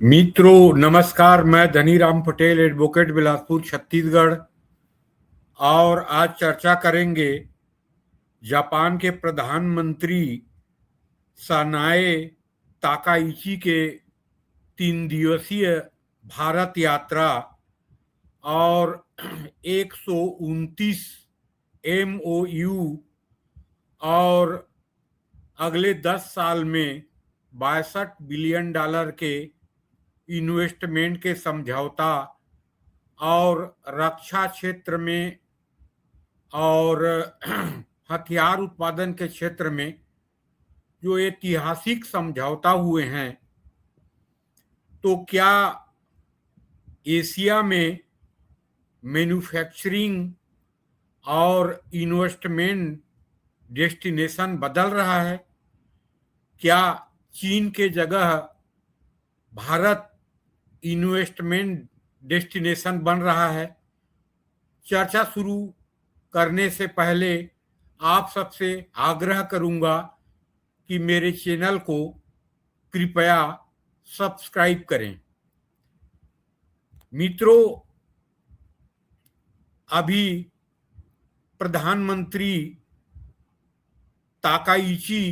मित्रों नमस्कार। मैं धनीराम पटेल, एडवोकेट, बिलासपुर, छत्तीसगढ़। और आज चर्चा करेंगे जापान के प्रधानमंत्री सनाए ताकाइची के 3 दिवसीय भारत यात्रा और 129 MOU और अगले 10 साल में $62 बिलियन के इन्वेस्टमेंट के समझौता और रक्षा क्षेत्र में और हथियार उत्पादन के क्षेत्र में जो ऐतिहासिक समझौता हुए हैं, तो क्या एशिया में मैन्युफैक्चरिंग और इन्वेस्टमेंट डेस्टिनेशन बदल रहा है? क्या चीन के जगह भारत इन्वेस्टमेंट डेस्टिनेशन बन रहा है? चर्चा शुरू करने से पहले आप सबसे आग्रह करूंगा कि मेरे चैनल को कृपया सब्सक्राइब करें। मित्रों, अभी प्रधानमंत्री ताकाइची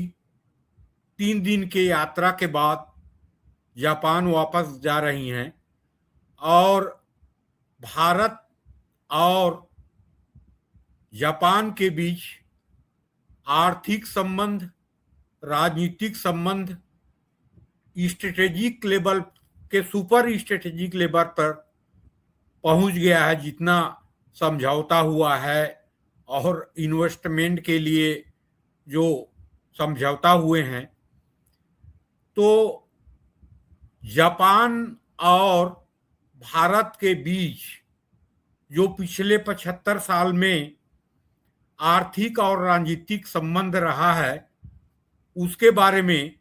3 दिन के यात्रा के बाद जापान वापस जा रही हैं और भारत और जापान के बीच आर्थिक संबंध, राजनीतिक संबंध स्ट्रेटेजिक लेवल के सुपर स्ट्रेटेजिक लेवल पर पहुंच गया है। जितना समझौता हुआ है और इन्वेस्टमेंट के लिए जो समझौता हुए हैं, तो जापान और भारत के बीच जो पिछले 75 साल में आर्थिक और राजनीतिक संबंध रहा है, उसके बारे में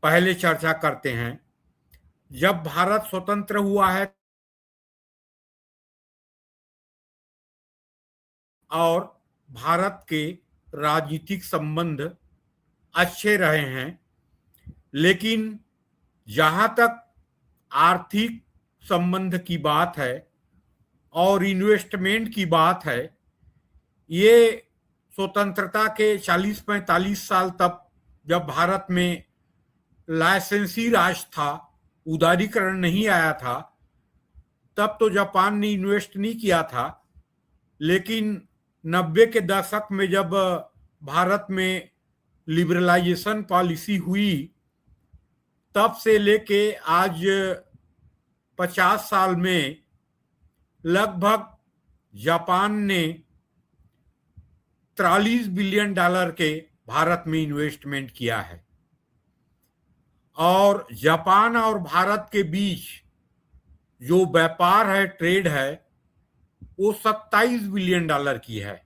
पहले चर्चा करते हैं। जब भारत स्वतंत्र हुआ है और भारत के राजनीतिक संबंध अच्छे रहे हैं, लेकिन जहां तक आर्थिक संबंध की बात है और इन्वेस्टमेंट की बात है, ये स्वतंत्रता के 40-45 साल तक जब भारत में लाइसेंसी राज था, उदारीकरण नहीं आया था, तब तो जापान ने इन्वेस्ट नहीं किया था। लेकिन 90 के दशक में जब भारत में लिबरलाइजेशन पॉलिसी हुई, तब से लेके आज 50 साल में लगभग जापान ने $43 बिलियन के भारत में इन्वेस्टमेंट किया है। और जापान और भारत के बीच जो व्यापार है, ट्रेड है, वो $27 बिलियन की है।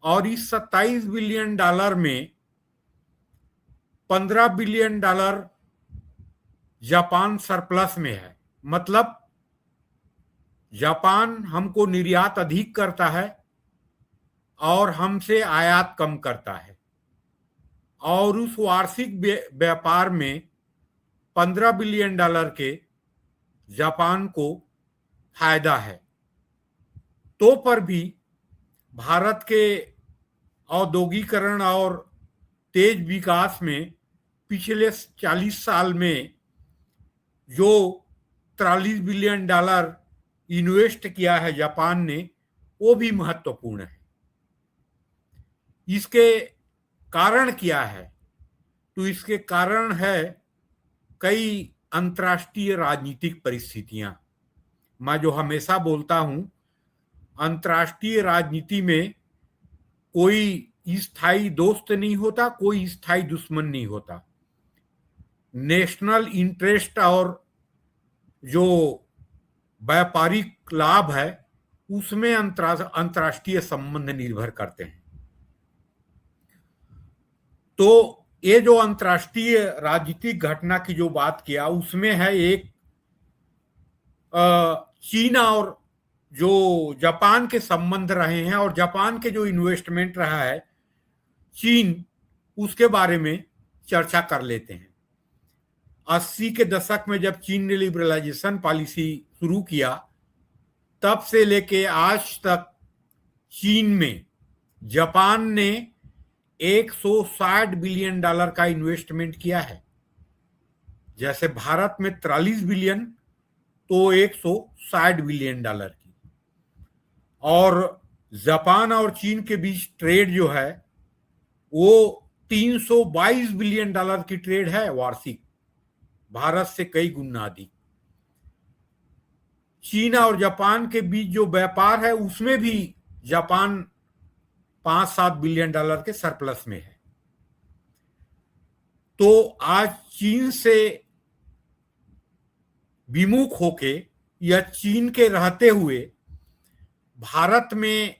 और इस $27 बिलियन में $15 बिलियन जापान सरप्लस में है। मतलब जापान हमको निर्यात अधिक करता है और हमसे आयात कम करता है। और उस वार्षिक व्यापार में $15 बिलियन के जापान को फायदा है। तो पर भी भारत के औद्योगिकरण और तेज विकास में पिछले 40 साल में जो $43 बिलियन इन्वेस्ट किया है जापान ने, वो भी महत्वपूर्ण है। इसके कारण क्या है? तो इसके कारण है कई अंतर्राष्ट्रीय राजनीतिक परिस्थितियां। मैं जो हमेशा बोलता हूं, अंतर्राष्ट्रीय राजनीति में कोई स्थायी दोस्त नहीं होता, कोई स्थायी दुश्मन नहीं होता। नेशनल इंटरेस्ट और जो व्यापारिक लाभ है, उसमें अंतर्राष्ट्रीय संबंध निर्भर करते हैं। तो ये जो अंतर्राष्ट्रीय राजनीतिक घटना की जो बात किया, उसमें है एक चीन और जो जापान के संबंध रहे हैं और जापान के जो इन्वेस्टमेंट रहा है चीन, उसके बारे में चर्चा कर लेते हैं। 80 के दशक में जब चीन ने लिबरलाइजेशन पॉलिसी शुरू किया, तब से लेके आज तक चीन में जापान ने $160 बिलियन का इन्वेस्टमेंट किया है। जैसे भारत में 43 बिलियन, तो $160 बिलियन की। और जापान और चीन के बीच ट्रेड जो है वो $322 बिलियन की ट्रेड है वार्षिक, भारत से कई गुना अधिक। चीन और जापान के बीच जो व्यापार है उसमें भी जापान 5-7 बिलियन के सरप्लस में है। तो आज चीन से विमुख होके या चीन के रहते हुए भारत में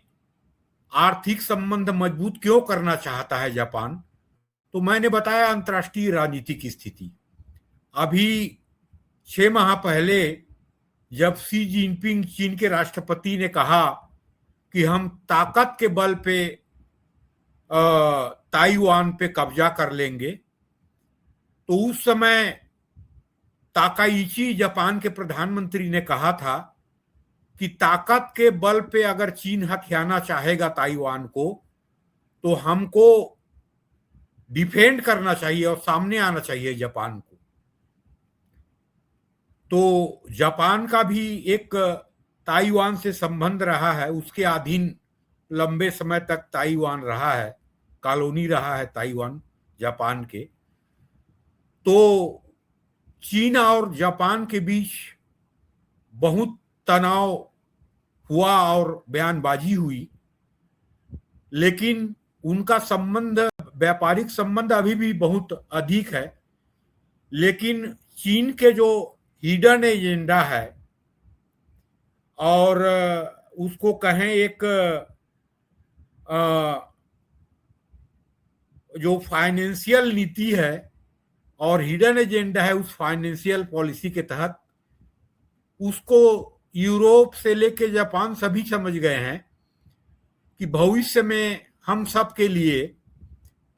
आर्थिक संबंध मजबूत क्यों करना चाहता है जापान? तो मैंने बताया अंतर्राष्ट्रीय राजनीति की स्थिति। अभी 6 माह पहले जब शी जिनपिंग चीन के राष्ट्रपति ने कहा कि हम ताकत के बल पे ताइवान पे कब्जा कर लेंगे, तो उस समय ताकाइची जापान के प्रधानमंत्री ने कहा था कि ताकत के बल पे अगर चीन हथियाना चाहेगा ताइवान को, तो हमको डिफेंड करना चाहिए और सामने आना चाहिए जापान को। तो जापान का भी एक ताइवान से संबंध रहा है, उसके अधीन लंबे समय तक ताइवान रहा है, कॉलोनी रहा है ताइवान जापान के। तो चीन और जापान के बीच बहुत तनाव हुआ और बयानबाजी हुई, लेकिन उनका संबंध, व्यापारिक संबंध अभी भी बहुत अधिक है। लेकिन चीन के जो हिडन एजेंडा है और उसको कहें एक जो फाइनेंशियल नीति है और हिडन एजेंडा है उस फाइनेंशियल पॉलिसी के तहत, उसको यूरोप से लेके जापान सभी समझ गए हैं कि भविष्य में हम सब के लिए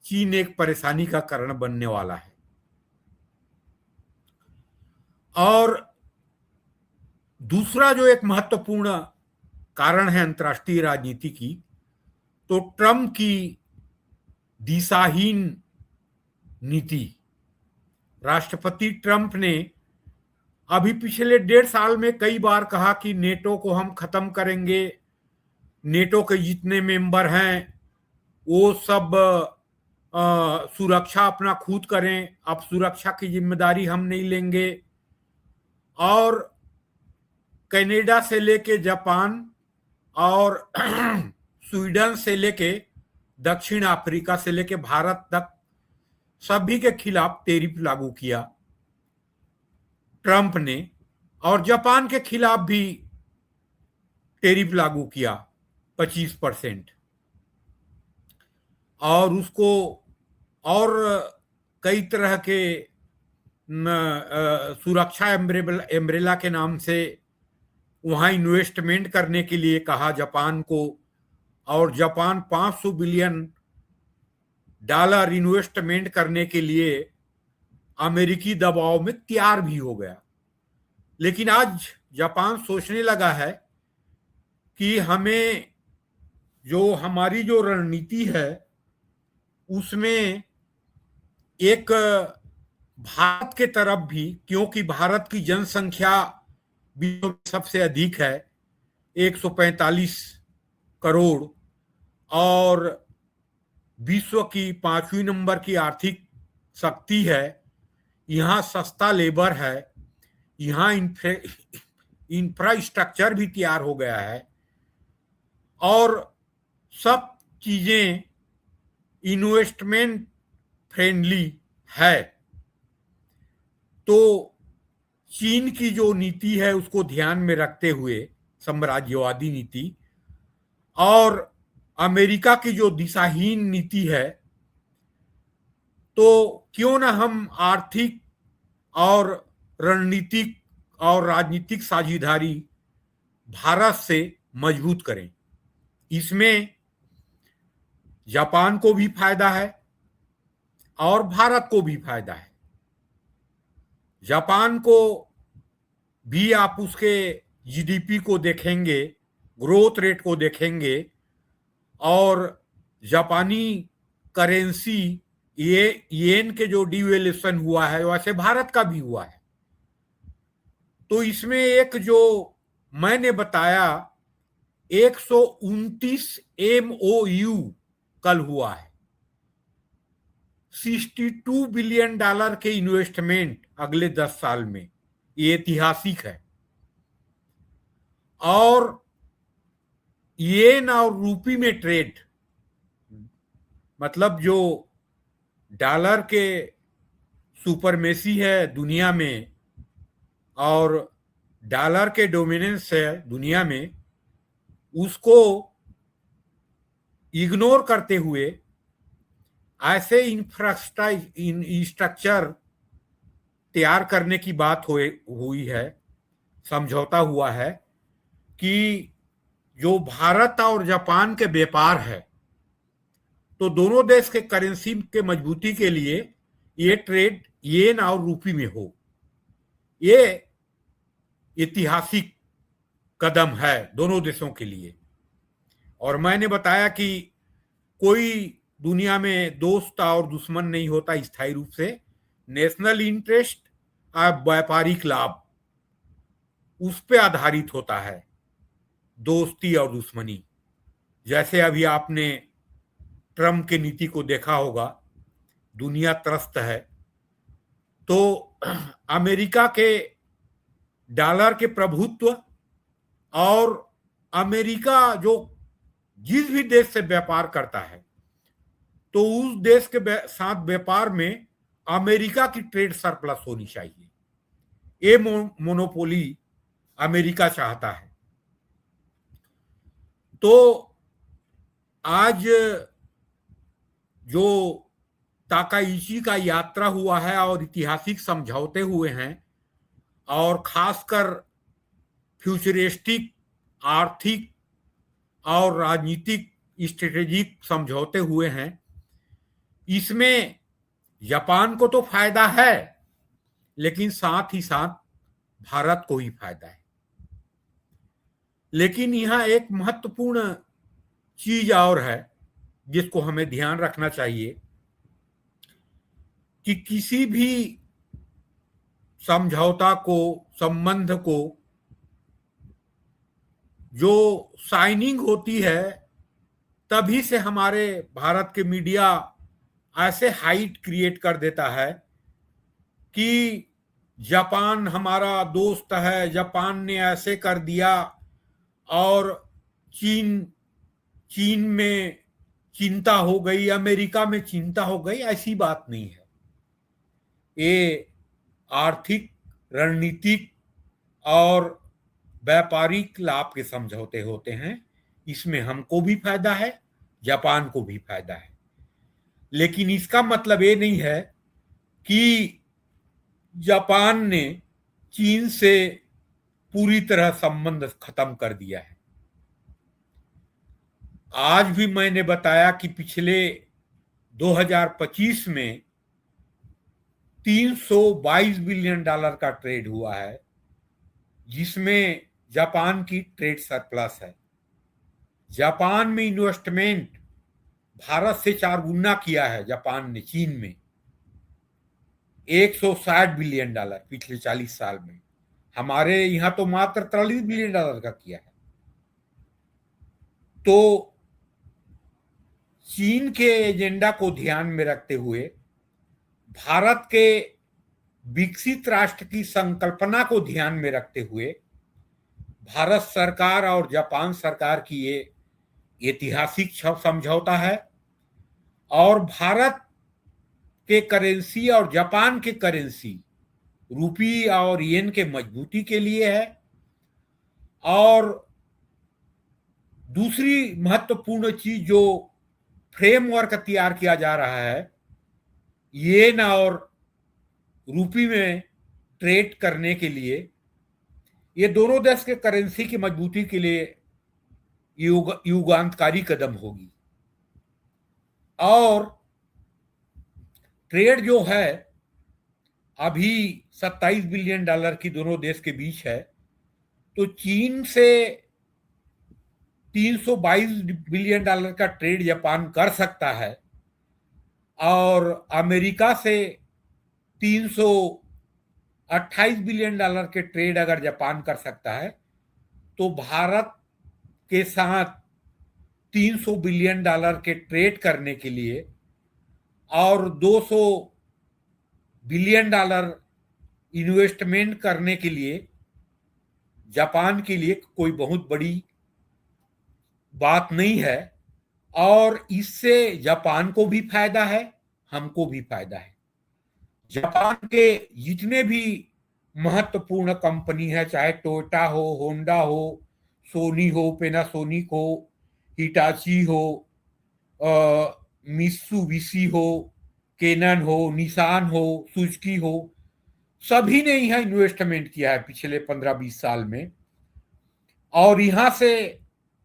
चीन एक परेशानी का कारण बनने वाला है। और दूसरा जो एक महत्वपूर्ण कारण है अंतर्राष्ट्रीय राजनीति की, तो ट्रंप की दिशाहीन नीति। राष्ट्रपति ट्रंप ने अभी पिछले 1.5 साल में कई बार कहा कि नेटो को हम खत्म करेंगे, नेटो के जितने मेंबर हैं वो सब सुरक्षा अपना खुद करें, अब सुरक्षा की जिम्मेदारी हम नहीं लेंगे। और कनाडा से लेके जापान और स्वीडन से लेके दक्षिण अफ्रीका से लेके भारत तक सभी के खिलाफ टैरिफ लागू किया ट्रंप ने, और जापान के खिलाफ भी टैरिफ लागू किया 25%। और उसको और कई तरह के सुरक्षा एम्ब्रेला के नाम से वहां इन्वेस्टमेंट करने के लिए कहा जापान को, और जापान $500 बिलियन इन्वेस्टमेंट करने के लिए अमेरिकी दबाव में तैयार भी हो गया। लेकिन आज जापान सोचने लगा है कि हमें जो हमारी जो रणनीति है उसमें एक भारत के तरफ भी, क्योंकि भारत की जनसंख्या विश्व में सबसे अधिक है 145 करोड़, और विश्व की 5वीं नंबर की आर्थिक शक्ति है। यहाँ सस्ता लेबर है, यहाँ इंफ्रास्ट्रक्चर भी तैयार हो गया है और सब चीजें इन्वेस्टमेंट फ्रेंडली है। तो चीन की जो नीति है उसको ध्यान में रखते हुए, साम्राज्यवादी नीति, और अमेरिका की जो दिशाहीन नीति है, तो क्यों ना हम आर्थिक और रणनीतिक और राजनीतिक साझेदारी भारत से मजबूत करें। इसमें जापान को भी फायदा है और भारत को भी फायदा है। जापान को भी आप उसके जीडीपी को देखेंगे, ग्रोथ रेट को देखेंगे, और जापानी करेंसी ये येन के जो डिवेल्यूएशन हुआ है वैसे भारत का भी हुआ है। तो इसमें एक जो मैंने बताया 129 MOU कल हुआ है, $62 बिलियन के इन्वेस्टमेंट अगले 10 साल में, ये ऐतिहासिक है। और येन और रूपी में ट्रेड, मतलब जो डॉलर के सुपरमेसी है दुनिया में और डॉलर के डोमिनेंस है दुनिया में, उसको इग्नोर करते हुए ऐसे इंफ्रास्ट्रक्चर तैयार करने की बात हुई है, समझौता हुआ है कि जो भारत और जापान के व्यापार है, तो दोनों देश के करेंसी के मजबूती के लिए ये ट्रेड येन और रूपी में हो। ये ऐतिहासिक कदम है दोनों देशों के लिए। और मैंने बताया कि कोई दुनिया में दोस्त और दुश्मन नहीं होता स्थायी रूप से, नेशनल इंटरेस्ट और व्यापारिक लाभ उस पे आधारित होता है दोस्ती और दुश्मनी। जैसे अभी आपने ट्रम्प के नीति को देखा होगा, दुनिया त्रस्त है, तो अमेरिका के डॉलर के प्रभुत्व और अमेरिका जो जिस भी देश से व्यापार करता है, तो उस देश के साथ व्यापार में अमेरिका की ट्रेड सरप्लस होनी चाहिए। ये मोनोपोली अमेरिका चाहता है। तो आज जो ताकाइची का यात्रा हुआ है और ऐतिहासिक समझौते हुए हैं, और खासकर फ्यूचरिस्टिक, आर्थिक और राजनीतिक स्ट्रेटेजिक समझौते हुए हैं, इसमें जापान को तो फायदा है, लेकिन साथ ही साथ भारत को ही फायदा है। लेकिन यहां एक महत्वपूर्ण चीज और है जिसको हमें ध्यान रखना चाहिए कि किसी भी समझौता को, संबंध को जो साइनिंग होती है, तभी से हमारे भारत के मीडिया ऐसे हाइट क्रिएट कर देता है कि जापान हमारा दोस्त है, जापान ने ऐसे कर दिया, और चीन में चिंता हो गई, अमेरिका में चिंता हो गई। ऐसी बात नहीं है। ये आर्थिक, रणनीतिक और व्यापारिक लाभ के समझौते होते हैं। इसमें हमको भी फायदा है, जापान को भी फायदा है। लेकिन इसका मतलब ये नहीं है कि जापान ने चीन से पूरी तरह संबंध खत्म कर दिया है। आज भी मैंने बताया कि पिछले 2025 में $322 बिलियन का ट्रेड हुआ है, जिसमें जापान की ट्रेड सरप्लस है। जापान में इन्वेस्टमेंट भारत से 4 गुना किया है जापान ने चीन में, $160 बिलियन पिछले 40 साल में। हमारे यहां तो मात्र $43 बिलियन का किया है। तो चीन के एजेंडा को ध्यान में रखते हुए भारत के विकसित राष्ट्र की संकल्पना को ध्यान में रखते हुए भारत सरकार और जापान सरकार की ये ऐतिहासिक समझौता है। और भारत के करेंसी और जापान के करेंसी रूपी और येन के मजबूती के लिए है। और दूसरी महत्वपूर्ण चीज जो फ्रेमवर्क तैयार किया जा रहा है येन और रूपी में ट्रेड करने के लिए, ये दोनों देश के करेंसी की मजबूती के लिए युगांतकारी कदम होगी। और ट्रेड जो है अभी 27 बिलियन डॉलर की दोनों देश के बीच है, तो चीन से 322 बिलियन डॉलर का ट्रेड जापान कर सकता है और अमेरिका से 328 बिलियन डॉलर के ट्रेड अगर जापान कर सकता है, तो भारत के साथ 300 बिलियन डॉलर के ट्रेड करने के लिए और 200 बिलियन डॉलर इन्वेस्टमेंट करने के लिए जापान के लिए कोई बहुत बड़ी बात नहीं है। और इससे जापान को भी फायदा है, हमको भी फायदा है। जापान के जितने भी महत्वपूर्ण कंपनी है, चाहे टोयोटा हो, होंडा हो, सोनी हो, पैनासोनिक हो, हिटाची हो, मित्सुबिशी हो, कैनन हो, निसान हो, सुजुकी हो, सभी ने यहाँ इन्वेस्टमेंट किया है पिछले 15-20 साल में। और यहाँ से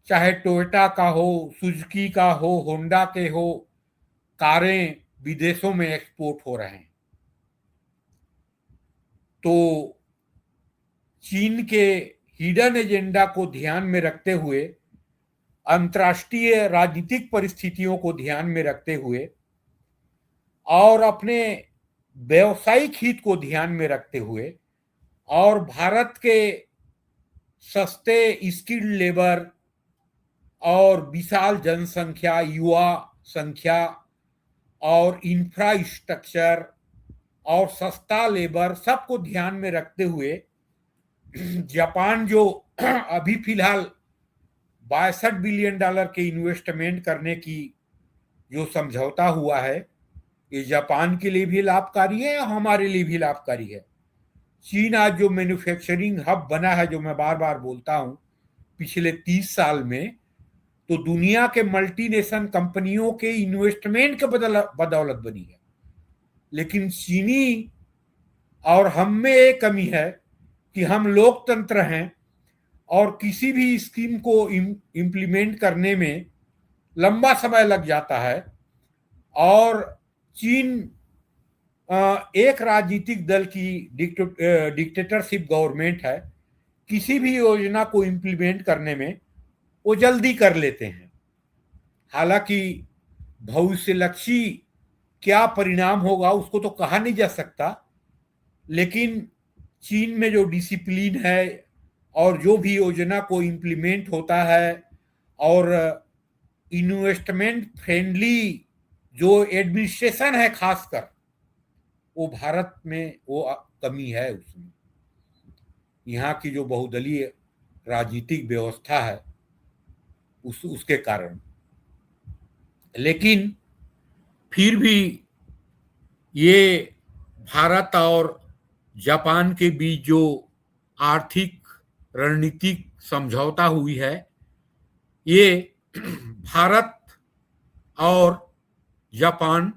चाहे टोयोटा का हो, सुजुकी का हो, होंडा के हो, कारें विदेशों में एक्सपोर्ट हो रहे हैं। तो चीन के हिडन एजेंडा को ध्यान में रखते हुए, अंतर्राष्ट्रीय राजनीतिक परिस्थितियों को ध्यान में रखते हुए और अपने व्यवसायिक हित को ध्यान में रखते हुए और भारत के सस्ते स्किल्ड लेबर और विशाल जनसंख्या, युवा संख्या और इंफ्रास्ट्रक्चर और सस्ता लेबर सबको ध्यान में रखते हुए जापान जो अभी फिलहाल 62 बिलियन डॉलर के इन्वेस्टमेंट करने की जो समझौता हुआ है, ये जापान के लिए भी लाभकारी है और हमारे लिए भी लाभकारी है। चीन आज जो मैन्युफैक्चरिंग हब बना है, जो मैं बार बार बोलता हूं, पिछले 30 साल में, तो दुनिया के मल्टीनेशनल कंपनियों के इन्वेस्टमेंट के बदौलत बनी है। लेकिन चीनी और हम में एक कमी है कि हम लोकतंत्र हैं और किसी भी स्कीम को इम्प्लीमेंट करने में लंबा समय लग जाता है। और चीन एक राजनीतिक दल की डिक्टेटरशिप गवर्नमेंट है। किसी भी योजना को इम्प्लीमेंट करने में वो जल्दी कर लेते हैं। हालांकि भविष्यलक्षी क्या परिणाम होगा उसको तो कहा नहीं जा सकता, लेकिन चीन में जो डिसिप्लिन है और जो भी योजना को इम्प्लीमेंट होता है और इन्वेस्टमेंट फ्रेंडली जो एडमिनिस्ट्रेशन है खासकर, वो भारत में वो कमी है उसमें। यहाँ की जो बहुदलीय राजनीतिक व्यवस्था है उसके कारण। लेकिन फिर भी ये भारत और जापान के बीच जो आर्थिक रणनीतिक समझौता हुई है, ये भारत और जापान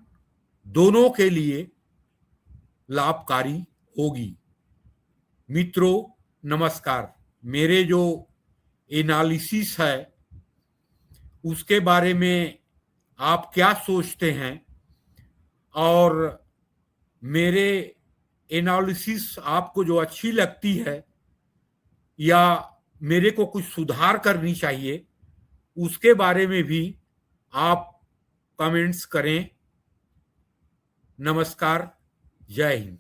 दोनों के लिए लाभकारी होगी। मित्रों नमस्कार। मेरे जो एनालिसिस है उसके बारे में आप क्या सोचते हैं, और मेरे एनालिसिस आपको जो अच्छी लगती है या मेरे को कुछ सुधार करनी चाहिए, उसके बारे में भी आप कमेंट्स करें। नमस्कार, जय हिंद।